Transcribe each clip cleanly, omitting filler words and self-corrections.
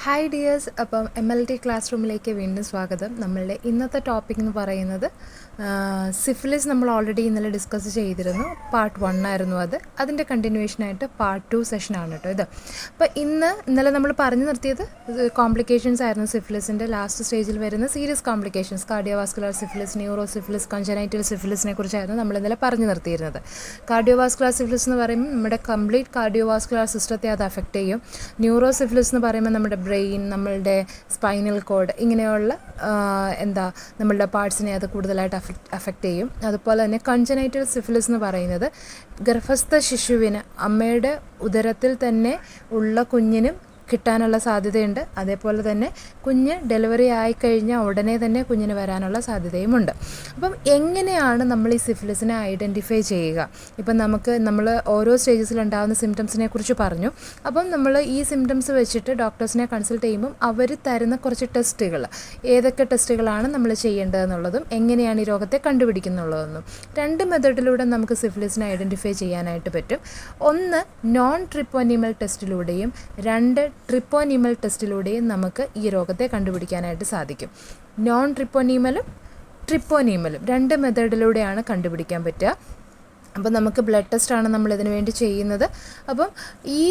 Hi dears, അപ്പം MLT class റൂമിലേക്ക് വീണ്ടും സ്വാഗതം. നമ്മളുടെ ഇന്നത്തെ ടോപ്പിക് എന്ന് പറയുന്നത് സിഫിലിസ് നമ്മൾ ഓൾറെഡി ഇന്നലെ ഡിസ്കസ് ചെയ്തിരുന്നു. പാർട്ട് 1 ആയിരുന്നു അത്. അതിൻ്റെ കണ്ടിന്യൂവേഷനായിട്ട് പാർട്ട് 2 സെഷനാണ് കേട്ടോ ഇത്. അപ്പോൾ ഇന്നലെ നമ്മൾ പറഞ്ഞു നിർത്തിയത് കോംപ്ലിക്കേഷൻസ് ആയിരുന്നു. സിഫിലിസിൻ്റെ ലാസ്റ്റ് സ്റ്റേജിൽ വരുന്ന serious complications, cardiovascular syphilis, neuro syphilis, congenital സിഫിലിസിനെ കുറിച്ചായിരുന്നു നമ്മൾ ഇന്നലെ പറഞ്ഞു നിർത്തിയിരുന്നത്. കാർഡിയോവാസ്കുലർ സിഫിലിസ് എന്ന് പറയുമ്പോൾ നമ്മുടെ കംപ്ലീറ്റ് കാർഡിയോവാസ്കുലർ സിസ്റ്റത്തെ അത് അഫക്റ്റ് ചെയ്യും. ന്യൂറോ സിഫിലിസ് എന്ന് പറയുമ്പോൾ നമ്മുടെ ബ്രെയിൻ, നമ്മളുടെ സ്പൈനൽ കോഡ്, ഇങ്ങനെയുള്ള നമ്മളുടെ പാർട്സിനെ അത് കൂടുതലായിട്ട് അഫക്റ്റ് ചെയ്യും. അതുപോലെ തന്നെ കൺജനൈറ്റൽ സിഫിലിസ് എന്ന് പറയുന്നത് ഗർഭസ്ഥ ശിശുവിന് അമ്മയുടെ ഉദരത്തിൽ തന്നെ ഉള്ള കുഞ്ഞിനും കിട്ടാനുള്ള സാധ്യതയുണ്ട്. അതേപോലെ തന്നെ കുഞ്ഞ് ഡെലിവറി ആയിക്കഴിഞ്ഞാൽ ഉടനെ തന്നെ കുഞ്ഞിന് വരാനുള്ള സാധ്യതയുമുണ്ട്. അപ്പം എങ്ങനെയാണ് നമ്മൾ ഈ സിഫിലിസിനെ ഐഡൻറ്റിഫൈ ചെയ്യുക? ഇപ്പം നമ്മൾ ഓരോ സ്റ്റേജസിലുണ്ടാകുന്ന സിംറ്റംസിനെ കുറിച്ച് പറഞ്ഞു. അപ്പം നമ്മൾ ഈ സിംറ്റംസ് വെച്ചിട്ട് ഡോക്ടേഴ്സിനെ കൺസൾട്ട് ചെയ്യുമ്പം അവർ തരുന്ന കുറച്ച് ടെസ്റ്റുകൾ, ഏതൊക്കെ ടെസ്റ്റുകളാണ് നമ്മൾ ചെയ്യേണ്ടതെന്നുള്ളതും എങ്ങനെയാണ് ഈ രോഗത്തെ കണ്ടുപിടിക്കുന്നുള്ളതെന്നും 2 മെത്തേഡിലൂടെ നമുക്ക് സിഫിലിസിനെ ഐഡൻറ്റിഫൈ ചെയ്യാനായിട്ട് പറ്റും. ഒന്ന് നോൺ ട്രിപ്പോനിമൽ ടെസ്റ്റിലൂടെയും 2 ട്രിപ്പോനിമൽ ടെസ്റ്റിലൂടെയും നമുക്ക് ഈ രോഗത്തെ കണ്ടുപിടിക്കാനായിട്ട് സാധിക്കും. നോൺ ട്രിപ്പോനിമലും ട്രിപ്പോനിമലും 2 മെത്തേഡിലൂടെയാണ് കണ്ടുപിടിക്കാൻ പറ്റുക. അപ്പം നമുക്ക് ബ്ലഡ് ടെസ്റ്റാണ് നമ്മളിതിനു വേണ്ടി ചെയ്യുന്നത്. അപ്പം ഈ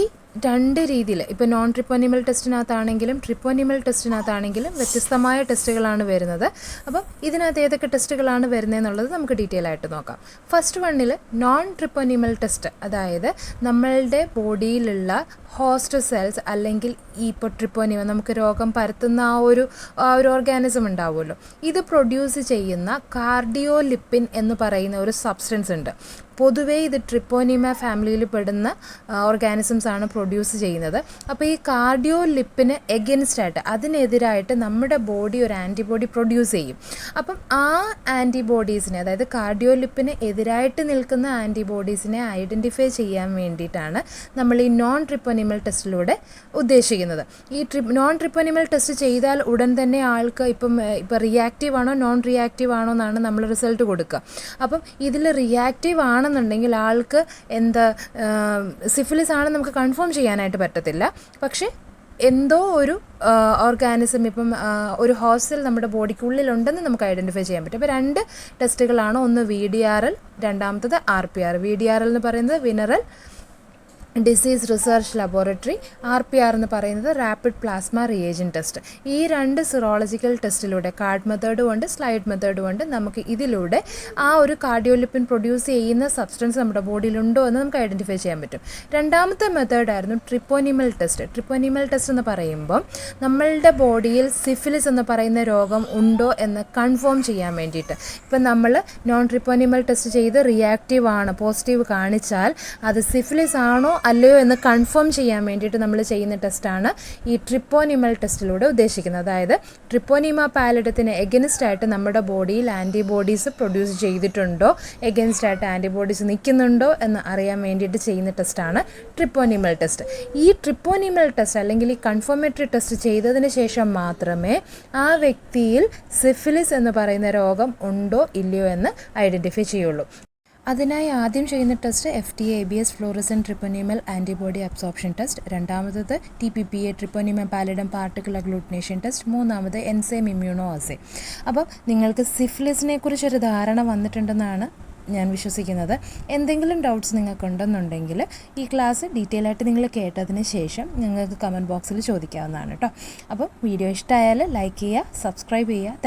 2 രീതിയിൽ, ഇപ്പോൾ നോൺ ട്രിപ്പോനിമൽ ടെസ്റ്റിനകത്താണെങ്കിലും ട്രിപ്പോനിമൽ ടെസ്റ്റിനകത്താണെങ്കിലും വ്യത്യസ്തമായ ടെസ്റ്റുകളാണ് വരുന്നത്. അപ്പം ഇതിനകത്ത് ഏതൊക്കെ ടെസ്റ്റുകളാണ് വരുന്നതെന്നുള്ളത് നമുക്ക് ഡീറ്റെയിൽ ആയിട്ട് നോക്കാം. ഫസ്റ്റ് വണ്ണിൽ നോൺ ട്രിപ്പോനിമൽ ടെസ്റ്റ്, അതായത് നമ്മളുടെ ബോഡിയിലുള്ള ഹോസ്റ്റ് സെൽസ് അല്ലെങ്കിൽ ഈ ഇപ്പോൾ ട്രിപ്പോനിമ നമുക്ക് രോഗം പരത്തുന്ന ആ ഒരു ഓർഗാനിസം ഉണ്ടാവുമല്ലോ, ഇത് പ്രൊഡ്യൂസ് ചെയ്യുന്ന കാർഡിയോലിപ്പിൻ എന്ന് പറയുന്ന ഒരു സബ്സ്റ്റൻസ് ഉണ്ട്. പൊതുവേ ഇത് ട്രിപ്പോനിമ ഫാമിലിയിൽ പെടുന്ന ഓർഗാനിസംസ് ആണ് പ്രൊഡ്യൂസ് ചെയ്യുന്നത്. അപ്പോൾ ഈ കാർഡിയോലിപ്പിന് എഗൻസ്റ്റായിട്ട്, അതിനെതിരായിട്ട് നമ്മുടെ ബോഡി ഒരു ആൻറ്റിബോഡി പ്രൊഡ്യൂസ് ചെയ്യും. അപ്പം ആ ആൻറ്റിബോഡീസിനെ, അതായത് കാർഡിയോലിപ്പിന് എതിരായിട്ട് നിൽക്കുന്ന ആൻറ്റിബോഡീസിനെ ഐഡൻറ്റിഫൈ ചെയ്യാൻ വേണ്ടിയിട്ടാണ് നമ്മൾ ഈ നോൺ ട്രിപ്പോനിമൽ ടെസ്റ്റിലൂടെ ഉദ്ദേശിക്കുന്നത്. ഈ നോൺ ട്രിപ്പോനിമൽ ടെസ്റ്റ് ചെയ്താൽ ഉടൻ തന്നെ ആൾക്ക് ഇപ്പം റിയാക്റ്റീവ് ആണോ നോൺ റിയാക്റ്റീവ് ആണോ എന്നാണ് നമ്മൾ റിസൾട്ട് കൊടുക്കുക. അപ്പം ഇതിൽ റിയാക്റ്റീവ് ആണെന്നുണ്ടെങ്കിൽ ആൾക്ക് സിഫിലിസ് ആണെന്ന് നമുക്ക് കൺഫേം ചെയ്യാനായിട്ട് പറ്റത്തില്ല. പക്ഷേ എന്തോ ഒരു ഓർഗാനിസം ഇപ്പം ഒരു ഹോസ്റ്റൽ നമ്മുടെ ബോഡിക്കുള്ളിലുണ്ടെന്ന് നമുക്ക് ഐഡൻറ്റിഫൈ ചെയ്യാൻ പറ്റും. അപ്പോൾ 2 ടെസ്റ്റുകളാണ്. ഒന്ന് VDRL, രണ്ടാമത്തത് RPR. VDRL എന്ന് പറയുന്നത് വിനറൽ ഡിസീസ് റിസർച്ച് ലബോറട്ടറി, RPR എന്ന് പറയുന്നത് റാപ്പിഡ് പ്ലാസ്മ റിയേജൻ ടെസ്റ്റ്. ഈ 2 സിറോളജിക്കൽ ടെസ്റ്റിലൂടെ, കാർഡ് മെത്തേഡും ഉണ്ട് സ്ലൈഡ് മെത്തേഡും ഉണ്ട്, നമുക്ക് ഇതിലൂടെ ആ ഒരു കാർഡിയോലിപ്പിൻ പ്രൊഡ്യൂസ് ചെയ്യുന്ന സബ്സ്റ്റൻസ് നമ്മുടെ ബോഡിയിലുണ്ടോ എന്ന് നമുക്ക് ഐഡൻറ്റിഫൈ ചെയ്യാൻ പറ്റും. രണ്ടാമത്തെ മെത്തേഡായിരുന്നു ട്രിപ്പോനിമൽ ടെസ്റ്റ്. ട്രിപ്പോനിമൽ ടെസ്റ്റ് എന്ന് പറയുമ്പം നമ്മളുടെ ബോഡിയിൽ സിഫിലിസ് എന്ന് പറയുന്ന രോഗം ഉണ്ടോ എന്ന് കൺഫേം ചെയ്യാൻ വേണ്ടിയിട്ട്, ഇപ്പം നമ്മൾ നോൺ ട്രിപ്പോനിമൽ ടെസ്റ്റ് ചെയ്ത് റിയാക്റ്റീവ് ആണ്, പോസിറ്റീവ് കാണിച്ചാൽ അത് സിഫിലിസ് ആണോ അല്ലയോ എന്ന് കൺഫേം ചെയ്യാൻ വേണ്ടിയിട്ട് നമ്മൾ ചെയ്യുന്ന ടെസ്റ്റാണ് ഈ ട്രിപ്പോനിമൽ ടെസ്റ്റിലൂടെ ഉദ്ദേശിക്കുന്നത്. അതായത് ട്രിപ്പോനിമ പാലിഡത്തിന് എഗൻസ്റ്റായിട്ട് നമ്മുടെ ബോഡിയിൽ ആൻറ്റിബോഡീസ് പ്രൊഡ്യൂസ് ചെയ്തിട്ടുണ്ടോ, എഗൻസ്റ്റായിട്ട് ആൻറ്റിബോഡീസ് നിൽക്കുന്നുണ്ടോ എന്ന് അറിയാൻ വേണ്ടിയിട്ട് ചെയ്യുന്ന ടെസ്റ്റാണ് ട്രിപ്പോനിമൽ ടെസ്റ്റ്. ഈ ട്രിപ്പോനിമൽ ടെസ്റ്റ് അല്ലെങ്കിൽ ഈ കൺഫർമേറ്ററി ടെസ്റ്റ് ചെയ്തതിന് ശേഷം മാത്രമേ ആ വ്യക്തിയിൽ സിഫിലിസ് എന്ന് പറയുന്ന രോഗം ഉണ്ടോ ഇല്ലയോ എന്ന് ഐഡൻറ്റിഫൈ ചെയ്യുള്ളൂ. അതിനായി ആദ്യം ചെയ്യുന്ന test FTA-ABS fluorescent treponemal antibody absorption test, രണ്ടാമത്തത് TPPA treponema pallidum particle agglutination test, മൂന്നാമത് എൻസൈം ഇമ്മ്യൂണോ അസേ. അപ്പം നിങ്ങൾക്ക് സിഫിലിസിനെ കുറിച്ചൊരു ധാരണ വന്നിട്ടുണ്ടെന്നാണ് ഞാൻ വിശ്വസിക്കുന്നത്. എന്തെങ്കിലും ഡൗട്ട്സ് നിങ്ങൾക്കുണ്ടെന്നുണ്ടെങ്കിൽ ഈ ക്ലാസ് ഡീറ്റെയിൽ ആയിട്ട് നിങ്ങൾ കേട്ടതിന് ശേഷം നിങ്ങൾക്ക് കമൻറ്റ് ബോക്സിൽ ചോദിക്കാവുന്നതാണ് കേട്ടോ. അപ്പം വീഡിയോ ഇഷ്ടമായാൽ ലൈക്ക് ചെയ്യുക, സബ്സ്ക്രൈബ് ചെയ്യുക.